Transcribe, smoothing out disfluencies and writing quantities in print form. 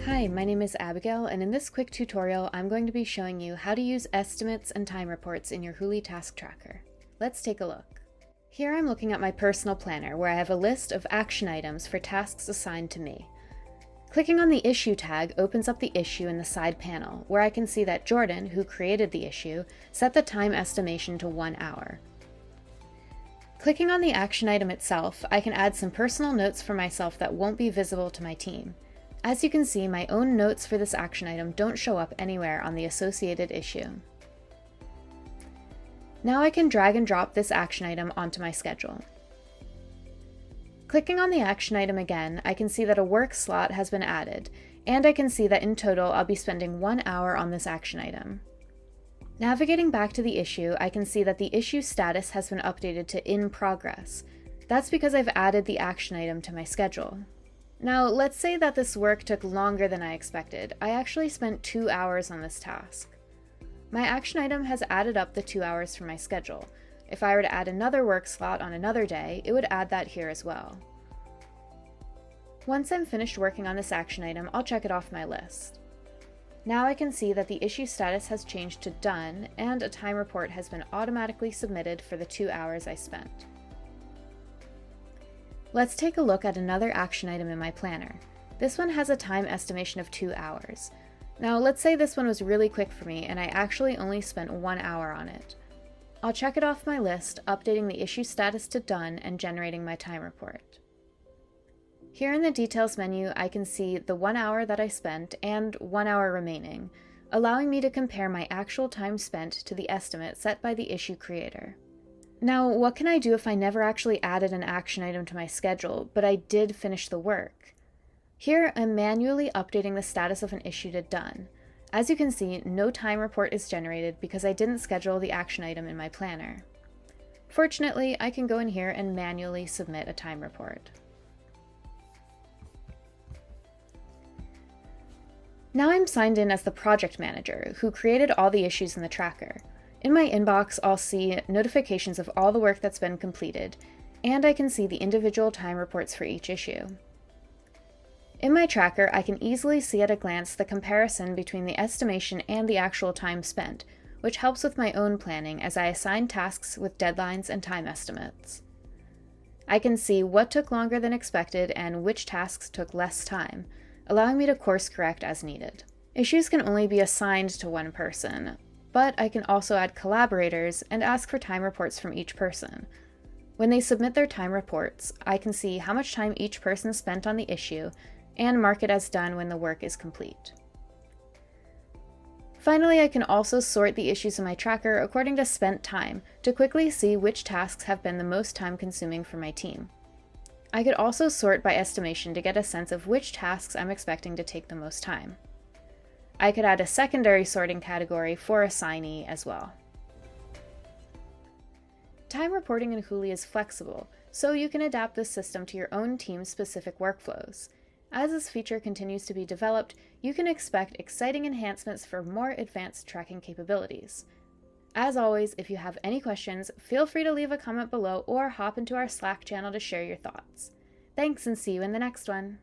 Hi, my name is Abigail, and in this quick tutorial, I'm going to be showing you how to use estimates and time reports in your Huly Task Tracker. Let's take a look. Here I'm looking at my personal planner, where I have a list of action items for tasks assigned to me. Clicking on the Issue tag opens up the issue in the side panel, where I can see that Jordan, who created the issue, set the time estimation to 1 hour. Clicking on the action item itself, I can add some personal notes for myself that won't be visible to my team. As you can see, my own notes for this action item don't show up anywhere on the associated issue. Now I can drag and drop this action item onto my schedule. Clicking on the action item again, I can see that a work slot has been added, and I can see that in total I'll be spending 1 hour on this action item. Navigating back to the issue, I can see that the issue status has been updated to in progress. That's because I've added the action item to my schedule. Now, let's say that this work took longer than I expected. I actually spent 2 hours on this task. My action item has added up the 2 hours from my schedule. If I were to add another work slot on another day, it would add that here as well. Once I'm finished working on this action item, I'll check it off my list. Now I can see that the issue status has changed to done, and a time report has been automatically submitted for the 2 hours I spent. Let's take a look at another action item in my planner. This one has a time estimation of 2 hours. Now let's say this one was really quick for me and I actually only spent 1 hour on it. I'll check it off my list, updating the issue status to done and generating my time report. Here in the details menu, I can see the 1 hour that I spent and 1 hour remaining, allowing me to compare my actual time spent to the estimate set by the issue creator. Now, what can I do if I never actually added an action item to my schedule, but I did finish the work? Here, I'm manually updating the status of an issue to done. As you can see, no time report is generated because I didn't schedule the action item in my planner. Fortunately, I can go in here and manually submit a time report. Now I'm signed in as the project manager, who created all the issues in the tracker. In my inbox, I'll see notifications of all the work that's been completed, and I can see the individual time reports for each issue. In my tracker, I can easily see at a glance the comparison between the estimation and the actual time spent, which helps with my own planning as I assign tasks with deadlines and time estimates. I can see what took longer than expected and which tasks took less time, allowing me to course correct as needed. Issues can only be assigned to one person, but I can also add collaborators and ask for time reports from each person. When they submit their time reports, I can see how much time each person spent on the issue and mark it as done when the work is complete. Finally, I can also sort the issues in my tracker according to spent time to quickly see which tasks have been the most time-consuming for my team. I could also sort by estimation to get a sense of which tasks I'm expecting to take the most time. I could add a secondary sorting category for assignee as well. Time reporting in Huly is flexible, so you can adapt this system to your own team's specific workflows. As this feature continues to be developed, you can expect exciting enhancements for more advanced tracking capabilities. As always, if you have any questions, feel free to leave a comment below or hop into our Slack channel to share your thoughts. Thanks, and see you in the next one!